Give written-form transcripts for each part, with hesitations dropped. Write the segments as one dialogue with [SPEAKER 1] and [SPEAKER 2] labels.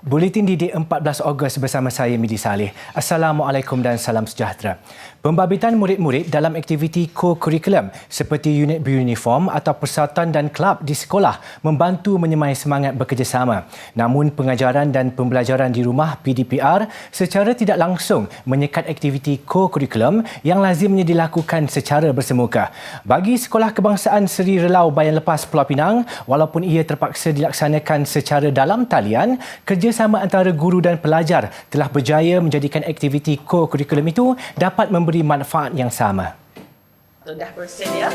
[SPEAKER 1] Buletin Didik 14 Ogos bersama saya Midi Saleh. Assalamualaikum dan salam sejahtera. Pembabitan murid-murid dalam aktiviti co-kurikulum seperti unit beruniform atau persatuan dan kelab di sekolah membantu menyemai semangat bekerjasama. Namun pengajaran dan pembelajaran di rumah PDPR secara tidak langsung menyekat aktiviti co-kurikulum yang lazimnya dilakukan secara bersemuka. Bagi Sekolah Kebangsaan Seri Relau Bayan Lepas Pulau Pinang, walaupun ia terpaksa dilaksanakan secara dalam talian, kerjasama antara guru dan pelajar telah berjaya menjadikan aktiviti co-kurikulum itu dapat memberi manfaat yang sama.
[SPEAKER 2] Sudah bersin ya?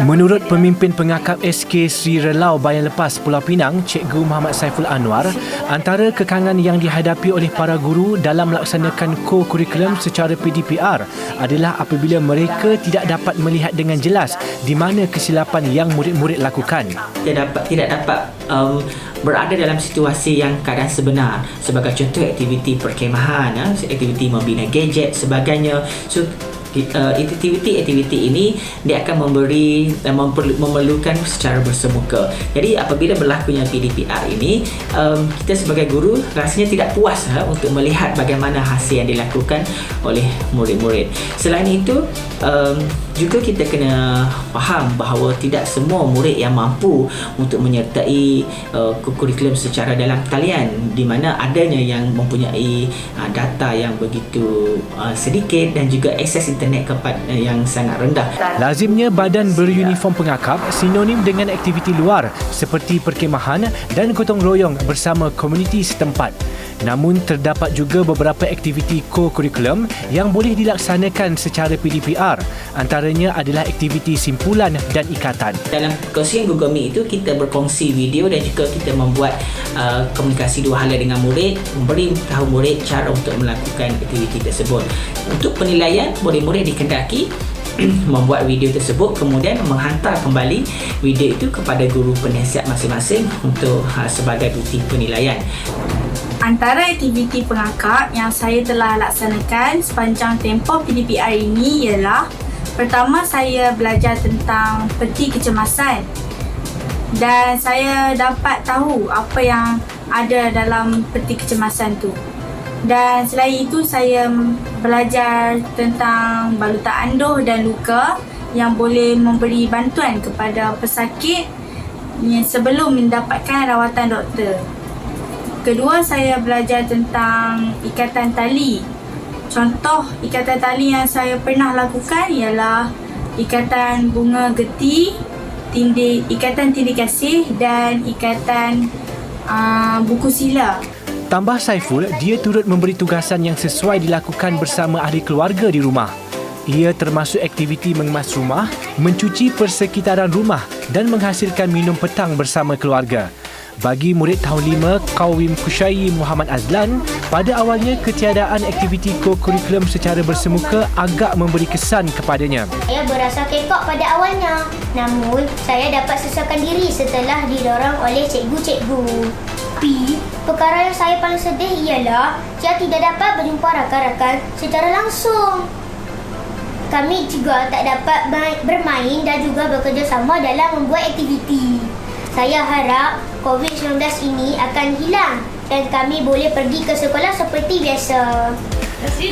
[SPEAKER 1] Menurut pemimpin pengakap SK Seri Relau Bayan Lepas Pulau Pinang, Cikgu Muhammad Saiful Anwar, antara kekangan yang dihadapi oleh para guru dalam melaksanakan co-kurikulum secara PDPR adalah apabila mereka tidak dapat melihat dengan jelas di mana kesilapan yang murid-murid lakukan.
[SPEAKER 3] Tidak dapat berada dalam situasi yang keadaan sebenar, sebagai contoh aktiviti perkhemahan, aktiviti membina gadget sebagainya. So aktiviti ini dia akan memerlukan secara bersemuka. Jadi apabila berlakunya PDPR ini, kita sebagai guru rasanya tidak puas untuk melihat bagaimana hasil yang dilakukan oleh murid-murid. Selain itu, juga kita kena faham bahawa tidak semua murid yang mampu untuk menyertai kurikulum secara dalam talian, di mana adanya yang mempunyai data yang begitu sedikit dan juga akses internet yang sangat rendah.
[SPEAKER 1] Lazimnya badan beruniform pengakap sinonim dengan aktiviti luar seperti perkhemahan dan gotong royong bersama komuniti setempat. Namun terdapat juga beberapa aktiviti co-kurikulum yang boleh dilaksanakan secara PDPR. Antaranya adalah aktiviti simpulan dan ikatan.
[SPEAKER 3] Dalam perkongsian Google Meet itu, kita berkongsi video dan juga kita membuat komunikasi dua hala dengan murid, memberi tahu murid cara untuk melakukan aktiviti tersebut. Untuk penilaian, murid-murid dikendaki membuat video tersebut, kemudian menghantar kembali video itu kepada guru penasihat masing-masing untuk sebagai bukti penilaian.
[SPEAKER 4] Antara aktiviti pengakap yang saya telah laksanakan sepanjang tempoh PDPR ini ialah, pertama, saya belajar tentang peti kecemasan dan saya dapat tahu apa yang ada dalam peti kecemasan tu. Dan selain itu, saya belajar tentang balutan anduh dan luka yang boleh memberi bantuan kepada pesakit sebelum mendapatkan rawatan doktor. Kedua, saya belajar tentang ikatan tali. Contoh ikatan tali yang saya pernah lakukan ialah ikatan bunga geti, ikatan tindih kasih dan ikatan buku sila.
[SPEAKER 1] Tambah Saiful, dia turut memberi tugasan yang sesuai dilakukan bersama ahli keluarga di rumah. Ia termasuk aktiviti mengemas rumah, mencuci persekitaran rumah dan menghasilkan minum petang bersama keluarga. Bagi murid tahun 5 Qawim Kushayi Muhammad Azlan, pada awalnya ketiadaan aktiviti co-kurikulum secara bersemuka agak memberi kesan kepadanya.
[SPEAKER 5] Saya berasa kekok pada awalnya, namun saya dapat sesuaikan diri setelah didorong oleh cikgu-cikgu. Tapi perkara yang saya paling sedih ialah saya tidak dapat berjumpa rakan-rakan secara langsung. Kami juga tak dapat bermain dan juga bekerjasama dalam membuat aktiviti. Saya harap COVID-19 ini akan hilang dan kami boleh pergi ke sekolah seperti biasa.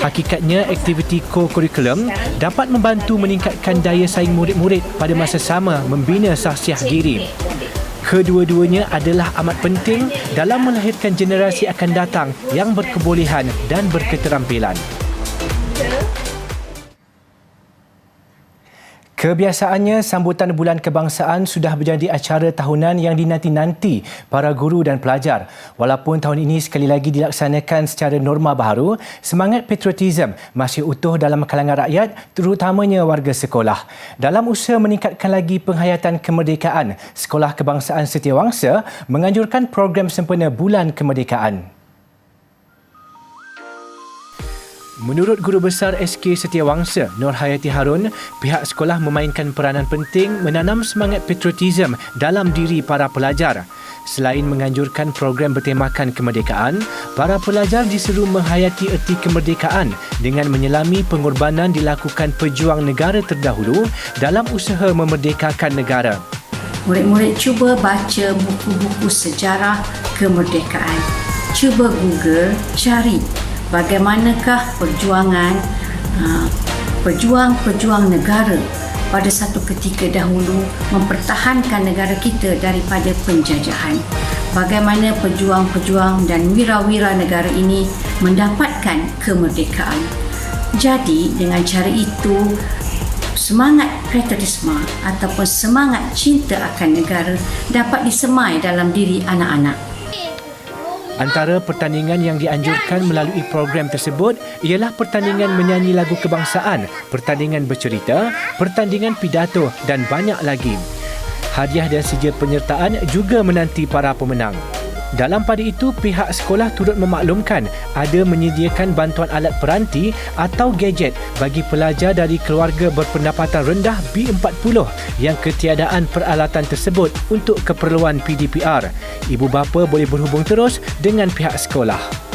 [SPEAKER 1] Hakikatnya, aktiviti co-kurikulum dapat membantu meningkatkan daya saing murid-murid pada masa sama membina sahsiah diri. Kedua-duanya adalah amat penting dalam melahirkan generasi akan datang yang berkebolehan dan berketerampilan. Kebiasaannya, sambutan Bulan Kebangsaan sudah menjadi acara tahunan yang dinanti-nanti para guru dan pelajar. Walaupun tahun ini sekali lagi dilaksanakan secara norma baharu, semangat patriotisme masih utuh dalam kalangan rakyat, terutamanya warga sekolah. Dalam usaha meningkatkan lagi penghayatan kemerdekaan, Sekolah Kebangsaan Setiawangsa menganjurkan program sempena Bulan Kemerdekaan. Menurut Guru Besar SK Setiawangsa, Nur Hayati Harun, pihak sekolah memainkan peranan penting menanam semangat patriotisme dalam diri para pelajar. Selain menganjurkan program bertemakan kemerdekaan, para pelajar diseru menghayati erti kemerdekaan dengan menyelami pengorbanan dilakukan pejuang negara terdahulu dalam usaha memerdekakan negara.
[SPEAKER 6] Murid-murid cuba baca buku-buku sejarah kemerdekaan. cuba Google, cari bagaimanakah perjuangan pejuang-pejuang negara pada satu ketika dahulu mempertahankan negara kita daripada penjajahan. Bagaimana pejuang-pejuang dan wira-wira negara ini mendapatkan kemerdekaan. Jadi dengan cara itu, semangat patriotisme ataupun semangat cinta akan negara dapat disemai dalam diri anak-anak.
[SPEAKER 1] Antara pertandingan yang dianjurkan melalui program tersebut ialah pertandingan menyanyi lagu kebangsaan, pertandingan bercerita, pertandingan pidato dan banyak lagi. Hadiah dan sijil penyertaan juga menanti para pemenang. Dalam pada itu, pihak sekolah turut memaklumkan ada menyediakan bantuan alat peranti atau gadget bagi pelajar dari keluarga berpendapatan rendah B40 yang ketiadaan peralatan tersebut untuk keperluan PDPR. Ibu bapa boleh berhubung terus dengan pihak sekolah.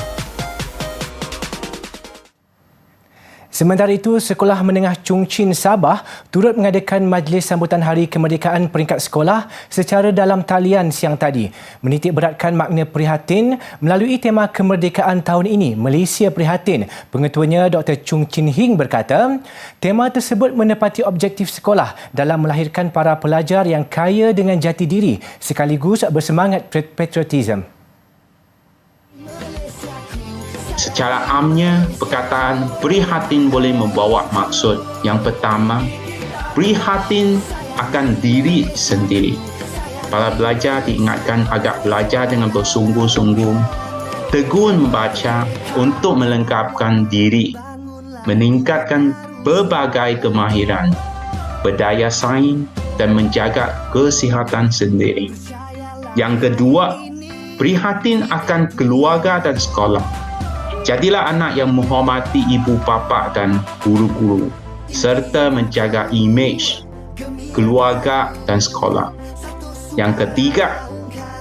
[SPEAKER 1] Sementara itu, Sekolah Menengah Chung Chin Sabah turut mengadakan majlis sambutan Hari Kemerdekaan peringkat sekolah secara dalam talian siang tadi. Menitik beratkan makna prihatin melalui tema kemerdekaan tahun ini, Malaysia Prihatin. Pengetuanya Dr. Chung Chin Hing berkata, tema tersebut menepati objektif sekolah dalam melahirkan para pelajar yang kaya dengan jati diri sekaligus bersemangat patriotisme.
[SPEAKER 7] Secara amnya, perkataan prihatin boleh membawa maksud. Yang pertama, prihatin akan diri sendiri. Para pelajar diingatkan agar belajar dengan bersungguh-sungguh, tekun membaca untuk melengkapkan diri, meningkatkan berbagai kemahiran, berdaya saing dan menjaga kesihatan sendiri. Yang kedua, prihatin akan keluarga dan sekolah. Jadilah anak yang menghormati ibu bapa dan guru-guru serta menjaga imej keluarga dan sekolah. Yang ketiga,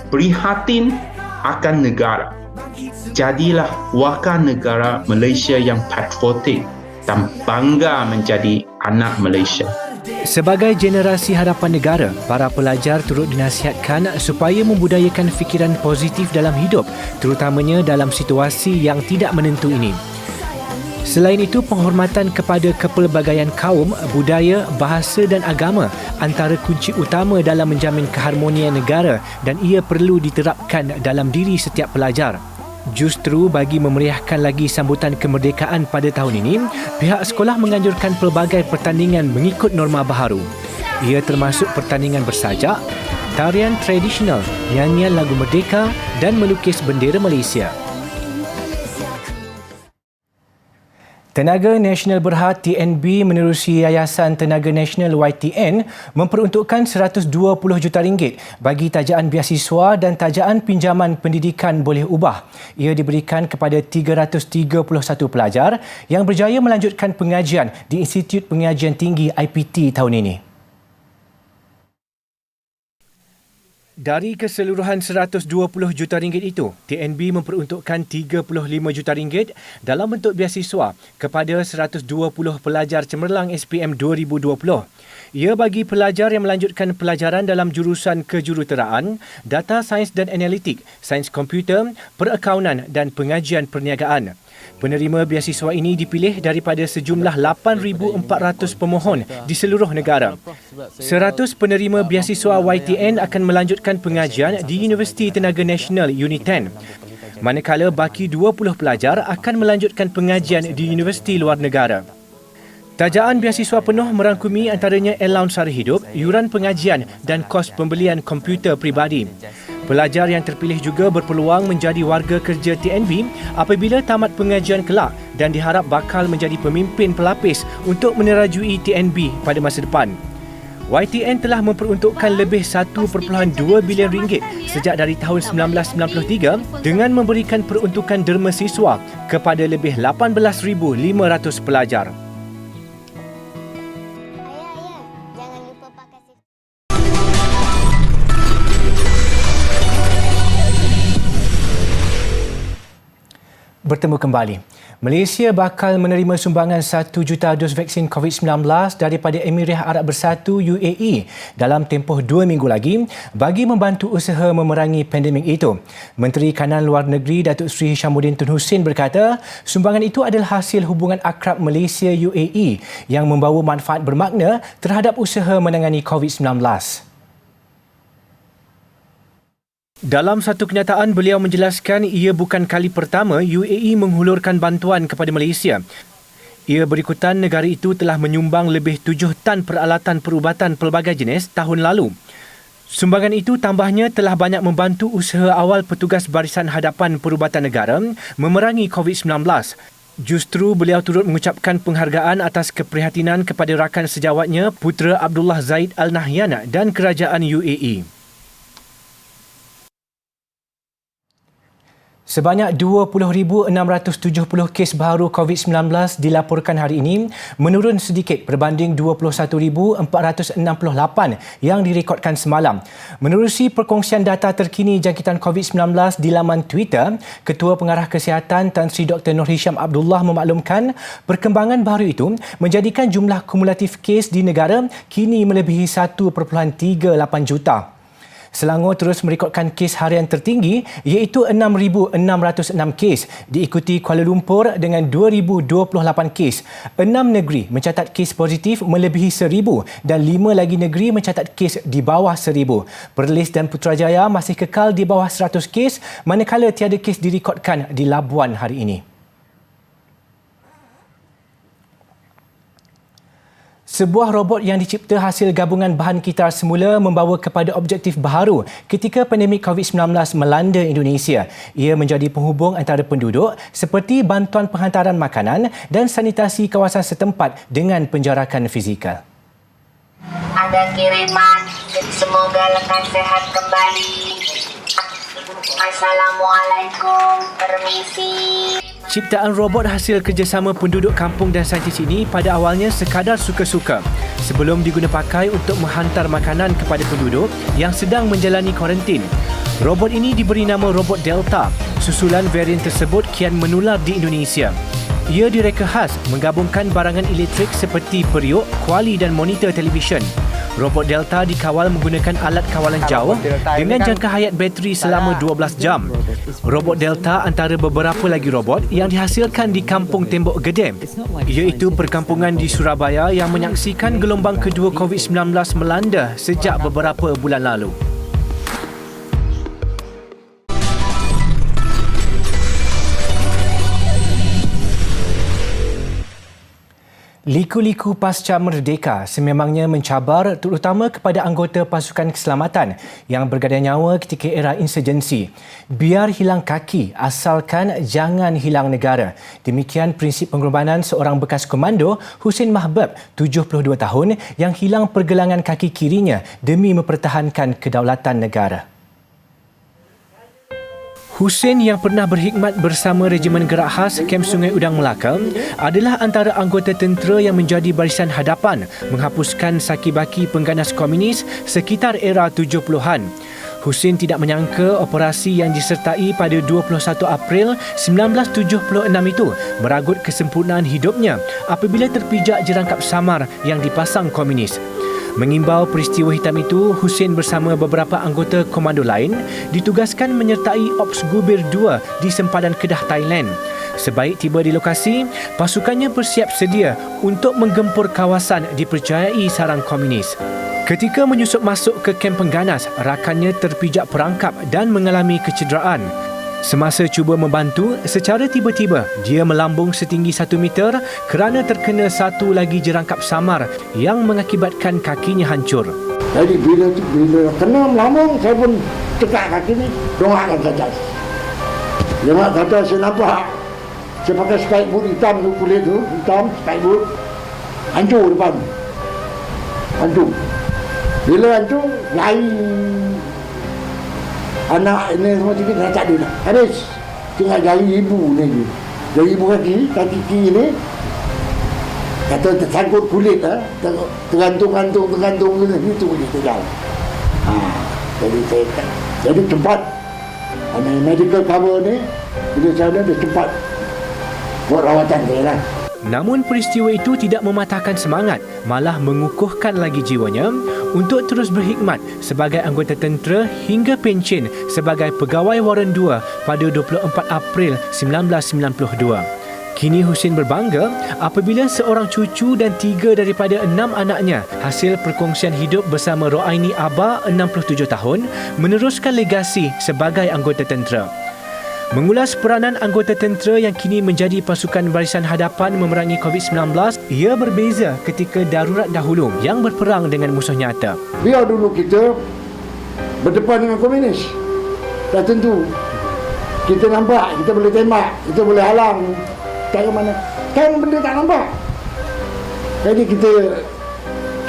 [SPEAKER 7] prihatin akan negara. Jadilah warga negara Malaysia yang patriotik dan bangga menjadi anak Malaysia.
[SPEAKER 1] Sebagai generasi harapan negara, para pelajar turut dinasihatkan supaya membudayakan fikiran positif dalam hidup, terutamanya dalam situasi yang tidak menentu ini. Selain itu, penghormatan kepada kepelbagaian kaum, budaya, bahasa dan agama antara kunci utama dalam menjamin keharmonian negara dan ia perlu diterapkan dalam diri setiap pelajar. Justru bagi memeriahkan lagi sambutan kemerdekaan pada tahun ini, pihak sekolah menganjurkan pelbagai pertandingan mengikut norma baharu. Ia termasuk pertandingan bersajak, tarian tradisional, nyanyian lagu merdeka dan melukis bendera Malaysia. Tenaga Nasional Berhad TNB menerusi Yayasan Tenaga Nasional YTN memperuntukkan RM120 juta bagi tajaan beasiswa dan tajaan pinjaman pendidikan boleh ubah. Ia diberikan kepada 331 pelajar yang berjaya melanjutkan pengajian di Institut Pengajian Tinggi IPT tahun ini. Dari keseluruhan RM120 juta itu, TNB memperuntukkan RM35 juta dalam bentuk beasiswa kepada 120 pelajar cemerlang SPM 2020. Ia bagi pelajar yang melanjutkan pelajaran dalam jurusan kejuruteraan, data sains dan analitik, sains komputer, perakaunan dan pengajian perniagaan. Penerima beasiswa ini dipilih daripada sejumlah 8,400 pemohon di seluruh negara. 100 penerima beasiswa YTN akan melanjutkan pengajian di Universiti Tenaga Nasional UNITEN. Manakala baki 20 pelajar akan melanjutkan pengajian di universiti luar negara. Tajaan beasiswa penuh merangkumi antaranya allowance sara hidup, yuran pengajian dan kos pembelian komputer peribadi. Pelajar yang terpilih juga berpeluang menjadi warga kerja TNB apabila tamat pengajian kelak dan diharap bakal menjadi pemimpin pelapis untuk menerajui TNB pada masa depan. YTN telah memperuntukkan lebih RM1.2 bilion sejak dari tahun 1993 dengan memberikan peruntukan derma siswa kepada lebih 18,500 pelajar. Bertemu kembali. Malaysia bakal menerima sumbangan 1 juta dos vaksin COVID-19 daripada Emirat Arab Bersatu UAE dalam tempoh 2 minggu lagi bagi membantu usaha memerangi pandemik itu. Menteri Kanan Luar Negeri Datuk Seri Hishamuddin Tun Hussein berkata, sumbangan itu adalah hasil hubungan akrab Malaysia UAE yang membawa manfaat bermakna terhadap usaha menangani COVID-19. Dalam satu kenyataan, beliau menjelaskan ia bukan kali pertama UAE menghulurkan bantuan kepada Malaysia. Ia berikutan negara itu telah menyumbang lebih 7 tan peralatan perubatan pelbagai jenis tahun lalu. Sumbangan itu tambahnya telah banyak membantu usaha awal petugas Barisan Hadapan Perubatan Negara memerangi COVID-19. Justru beliau turut mengucapkan penghargaan atas keprihatinan kepada rakan sejawatnya Putera Abdullah Zaid Al Nahyan dan kerajaan UAE. Sebanyak 20,670 kes baru COVID-19 dilaporkan hari ini, menurun sedikit berbanding 21,468 yang direkodkan semalam. Menerusi perkongsian data terkini jangkitan COVID-19 di laman Twitter, Ketua Pengarah Kesihatan Tan Sri Dr. Nur Hisham Abdullah memaklumkan perkembangan baru itu menjadikan jumlah kumulatif kes di negara kini melebihi 1.38 juta. Selangor terus merekodkan kes harian tertinggi iaitu 6,606 kes, diikuti Kuala Lumpur dengan 2,028 kes. 6 negeri mencatat kes positif melebihi 1,000 dan 5 lagi negeri mencatat kes di bawah 1,000. Perlis dan Putrajaya masih kekal di bawah 100 kes, manakala tiada kes direkodkan di Labuan hari ini. Sebuah robot yang dicipta hasil gabungan bahan kitar semula membawa kepada objektif baharu ketika pandemik COVID-19 melanda Indonesia. Ia menjadi penghubung antara penduduk seperti bantuan penghantaran makanan dan sanitasi kawasan setempat dengan penjarakan fizikal.
[SPEAKER 8] Ada kiriman, semoga lekas sehat kembali. Assalamualaikum, permisi.
[SPEAKER 1] Ciptaan robot hasil kerjasama penduduk kampung dan saintis ini pada awalnya sekadar suka-suka sebelum diguna pakai untuk menghantar makanan kepada penduduk yang sedang menjalani kuarantin. Robot ini diberi nama Robot Delta. Susulan varian tersebut kian menular di Indonesia. Ia direka khas menggabungkan barangan elektrik seperti periuk, kuali dan monitor televisyen. Robot Delta dikawal menggunakan alat kawalan jauh dengan jangka hayat bateri selama 12 jam. Robot Delta antara beberapa lagi robot yang dihasilkan di Kampung Tembok Gede, iaitu perkampungan di Surabaya yang menyaksikan gelombang kedua COVID-19 melanda sejak beberapa bulan lalu. Liku-liku pasca merdeka sememangnya mencabar terutama kepada anggota pasukan keselamatan yang bergadai nyawa ketika era insurgensi. Biar hilang kaki, asalkan jangan hilang negara. Demikian prinsip pengorbanan seorang bekas komando, Hussein Mahbub, 72 tahun, yang hilang pergelangan kaki kirinya demi mempertahankan kedaulatan negara. Hussein yang pernah berkhidmat bersama Regimen Gerak Khas Kem Sungai Udang Melaka adalah antara anggota tentera yang menjadi barisan hadapan menghapuskan saki-baki pengganas komunis sekitar era 70-an. Hussein tidak menyangka operasi yang disertai pada 21 April 1976 itu meragut kesempurnaan hidupnya apabila terpijak jerangkap samar yang dipasang komunis. Mengimbau peristiwa hitam itu, Hussein bersama beberapa anggota komando lain ditugaskan menyertai Ops Gubir 2 di sempadan Kedah, Thailand. Sebaik tiba di lokasi, pasukannya bersiap sedia untuk menggempur kawasan dipercayai sarang komunis. Ketika menyusup masuk ke kem pengganas, rakannya terpijak perangkap dan mengalami kecederaan. Semasa cuba membantu, secara tiba-tiba dia melambung setinggi 1 meter kerana terkena satu lagi jerangkap samar yang mengakibatkan kakinya hancur.
[SPEAKER 9] Jadi bila kena melambung, saya pun tekak kaki ni, dongakkan ke atas. Dia kata saya nampak, saya pakai spike boot hitam tu, kulit tu, hitam, spike boot, hancur depan. Hancur. Bila hancur, lari. Anak ini semua sikit dah tak ada dah. Habis. Tinggal jari ibu ni je. Jari ibu kaki kiri ni. Kata tersangkut kulit lah. Tergantung itu boleh tinggal. Jadi cepat. Medical cover ni, bila saya ada dia cepat buat rawatan saya lah.
[SPEAKER 1] Namun peristiwa itu tidak mematahkan semangat, malah mengukuhkan lagi jiwanya untuk terus berkhidmat sebagai anggota tentera hingga pencen sebagai pegawai Waran 2 pada 24 April 1992. Kini Husin berbangga apabila seorang cucu dan 3 daripada 6 anaknya hasil perkongsian hidup bersama Roaini Aba 67 tahun meneruskan legasi sebagai anggota tentera. Mengulas peranan anggota tentera yang kini menjadi pasukan barisan hadapan memerangi COVID-19, ia berbeza ketika darurat dahulu yang berperang dengan musuh nyata.
[SPEAKER 9] Biar dulu kita berdepan dengan komunis. Dah tentu kita nampak, kita boleh tembak, kita boleh halang. Cara mana? Kan benda tak nampak. Jadi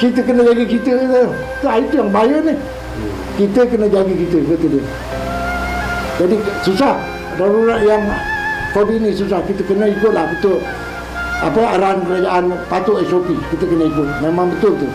[SPEAKER 9] kita kena jaga kita tu. Itu yang bahaya ni. Kita kena jaga kita, betul. Jadi susah. Darurat yang kod ini susah. Kita kena ikutlah betul arahan kerajaan, patut SOP kita kena ikut. Memang betul tu.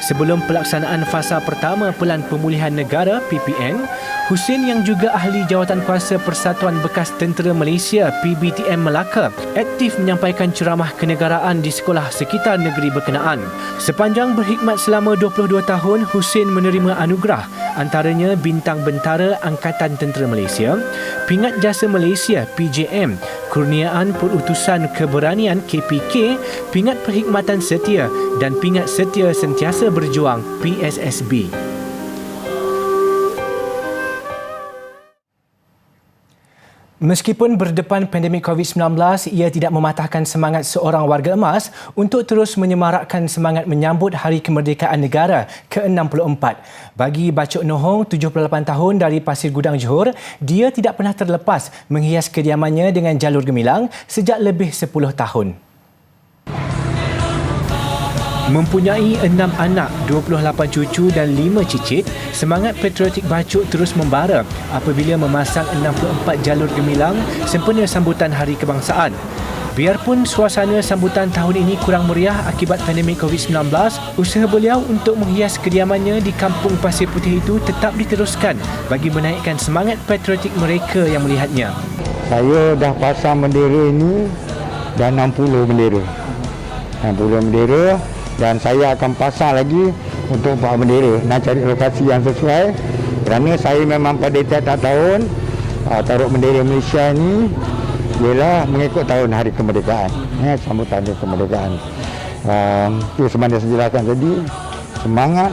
[SPEAKER 1] Sebelum pelaksanaan fasa pertama Pelan Pemulihan Negara PPN, Husin yang juga ahli Jawatankuasa Persatuan Bekas Tentera Malaysia PBTM Melaka aktif menyampaikan ceramah kenegaraan di sekolah sekitar negeri berkenaan. Sepanjang berkhidmat selama 22 tahun, Husin menerima anugerah antaranya Bintang Bentara Angkatan Tentera Malaysia, Pingat Jasa Malaysia PJM, Kurniaan Perutusan Keberanian KPK, Pingat Perkhidmatan Setia dan Pingat Setia Sentiasa Berjuang PSSB. Meskipun berdepan pandemik COVID-19, ia tidak mematahkan semangat seorang warga emas untuk terus menyemarakkan semangat menyambut Hari Kemerdekaan Negara ke-64. Bagi Bacok Nohong, 78 tahun dari Pasir Gudang Johor, dia tidak pernah terlepas menghias kediamannya dengan jalur gemilang sejak lebih 10 tahun. Mempunyai 6 anak, 28 cucu dan 5 cicit, semangat patriotik Bacok terus membara apabila memasang 64 jalur gemilang sempena sambutan Hari Kebangsaan. Biarpun suasana sambutan tahun ini kurang meriah akibat pandemik COVID-19, usaha beliau untuk menghias kediamannya di Kampung Pasir Putih itu tetap diteruskan bagi menaikkan semangat patriotik mereka yang melihatnya.
[SPEAKER 10] Saya dah pasang bendera ini dah 60 bendera. 60 bendera. Dan saya akan pasang lagi untuk buat bendera. Nak cari lokasi yang sesuai. Kerana saya memang pada tiap-tiap tahun taruh bendera Malaysia ni ialah mengikut tahun Hari Kemerdekaan. Sambutan Hari Kemerdekaan. Itu sebenarnya saya jelaskan tadi. Semangat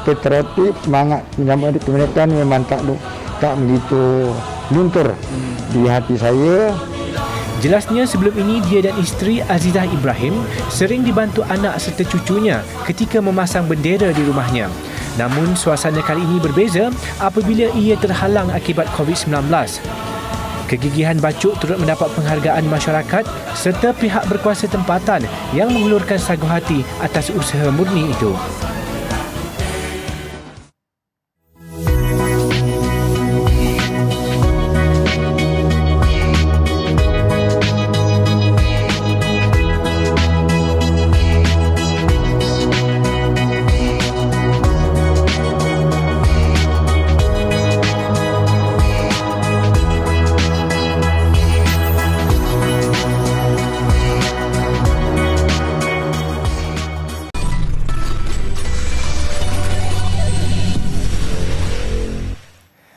[SPEAKER 10] patriotik, semangat menyambut Hari Kemerdekaan memang tak begitu luntur di hati saya.
[SPEAKER 1] Jelasnya sebelum ini dia dan isteri Azizah Ibrahim sering dibantu anak serta cucunya ketika memasang bendera di rumahnya. Namun suasana kali ini berbeza apabila ia terhalang akibat COVID-19. Kegigihan Bacok turut mendapat penghargaan masyarakat serta pihak berkuasa tempatan yang mengulurkan sagu hati atas usaha murni itu.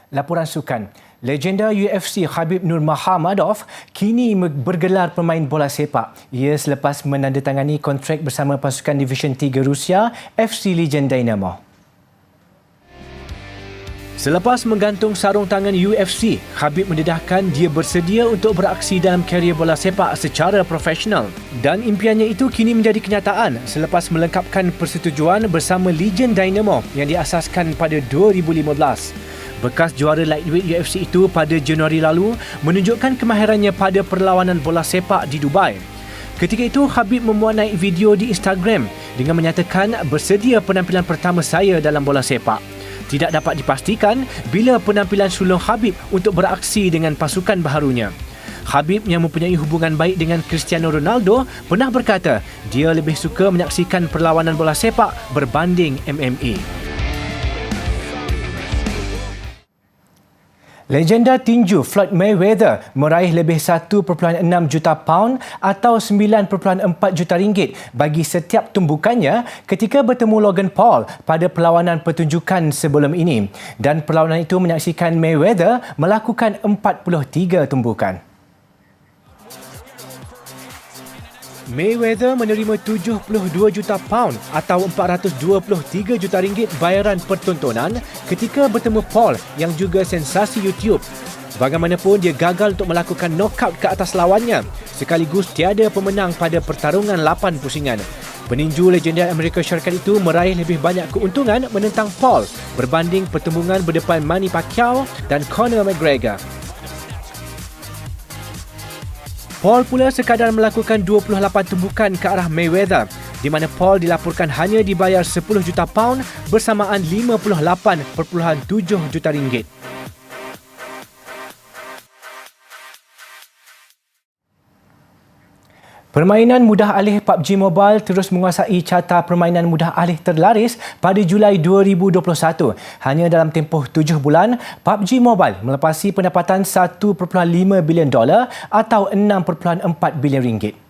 [SPEAKER 1] Laporan sukan. Legenda UFC Khabib Nurmagomedov kini bergelar pemain bola sepak. Ia selepas menandatangani kontrak bersama pasukan Division 3 Rusia FC Legend Dynamo. Selepas menggantung sarung tangan UFC, Khabib mendedahkan dia bersedia untuk beraksi dalam karier bola sepak secara profesional. Dan impiannya itu kini menjadi kenyataan selepas melengkapkan persetujuan bersama Legend Dynamo yang diasaskan pada 2015. Bekas juara lightweight UFC itu pada Januari lalu menunjukkan kemahirannya pada perlawanan bola sepak di Dubai. Ketika itu, Khabib memuat naik video di Instagram dengan menyatakan bersedia penampilan pertama saya dalam bola sepak. Tidak dapat dipastikan bila penampilan sulung Khabib untuk beraksi dengan pasukan baharunya. Khabib yang mempunyai hubungan baik dengan Cristiano Ronaldo pernah berkata dia lebih suka menyaksikan perlawanan bola sepak berbanding MMA. Legenda tinju Floyd Mayweather meraih lebih 1.6 juta pound atau 9.4 juta ringgit bagi setiap tumbukannya ketika bertemu Logan Paul pada perlawanan pertunjukan sebelum ini. Dan perlawanan itu menyaksikan Mayweather melakukan 43 tumbukan. Mayweather menerima 72 juta pound atau 423 juta ringgit bayaran pertontonan ketika bertemu Paul yang juga sensasi YouTube. Bagaimanapun, dia gagal untuk melakukan knockout ke atas lawannya sekaligus tiada pemenang pada pertarungan 8 pusingan. Peninju legenda Amerika Syarikat itu meraih lebih banyak keuntungan menentang Paul berbanding pertembungan berdepan Manny Pacquiao dan Conor McGregor. Paul pula sekadar melakukan 28 tumbukan ke arah Mayweather, di mana Paul dilaporkan hanya dibayar 10 juta pound bersamaan 58.7 juta ringgit. Permainan mudah alih PUBG Mobile terus menguasai carta permainan mudah alih terlaris pada Julai 2021. Hanya dalam tempoh 7 bulan, PUBG Mobile melepasi pendapatan $1.5 bilion atau 6.4 bilion ringgit.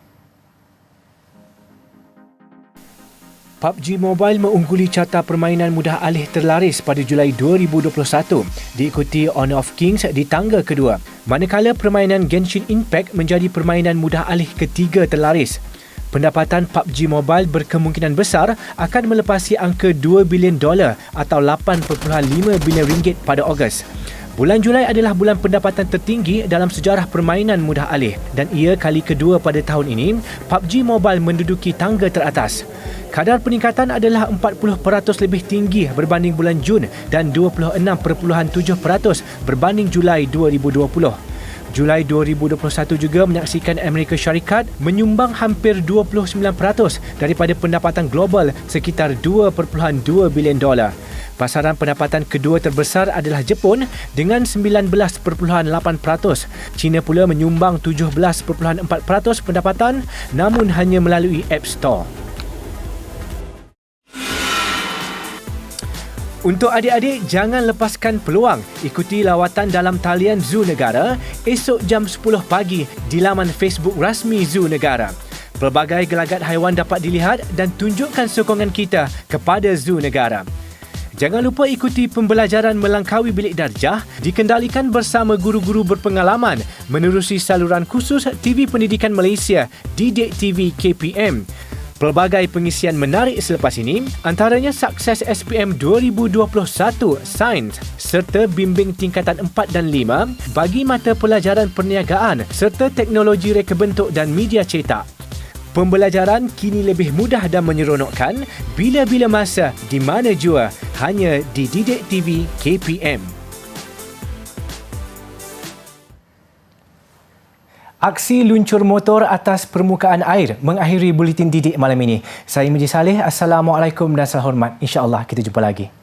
[SPEAKER 1] PUBG Mobile mengungguli carta permainan mudah alih terlaris pada Julai 2021, diikuti Honor of Kings di tangga kedua. Manakala permainan Genshin Impact menjadi permainan mudah alih ketiga terlaris. Pendapatan PUBG Mobile berkemungkinan besar akan melepasi angka $2 bilion atau 8.5 bilion ringgit pada Ogos. Bulan Julai adalah bulan pendapatan tertinggi dalam sejarah permainan mudah alih dan ia kali kedua pada tahun ini PUBG Mobile menduduki tangga teratas. Kadar peningkatan adalah 40% lebih tinggi berbanding bulan Jun dan 26.7% berbanding Julai 2020. Julai 2021 juga menyaksikan Amerika Syarikat menyumbang hampir 29% daripada pendapatan global sekitar $2.2 bilion. Pasaran pendapatan kedua terbesar adalah Jepun dengan 19.8%. China pula menyumbang 17.4% pendapatan namun hanya melalui App Store. Untuk adik-adik, jangan lepaskan peluang. Ikuti lawatan dalam talian Zoo Negara esok jam 10 pagi di laman Facebook rasmi Zoo Negara. Pelbagai gelagat haiwan dapat dilihat dan tunjukkan sokongan kita kepada Zoo Negara. Jangan lupa ikuti pembelajaran melangkaui bilik darjah dikendalikan bersama guru-guru berpengalaman menerusi saluran khusus TV Pendidikan Malaysia Didik TV KPM. Pelbagai pengisian menarik selepas ini antaranya Sukses SPM 2021 Sains serta bimbing tingkatan 4 dan 5 bagi mata pelajaran perniagaan serta teknologi reka bentuk dan media cetak. Pembelajaran kini lebih mudah dan menyeronokkan bila-bila masa di mana jua hanya di Didik TV KPM. Aksi luncur motor atas permukaan air mengakhiri buletin didik malam ini. Saya Miji Saleh. Assalamualaikum dan salam hormat. InsyaAllah kita jumpa lagi.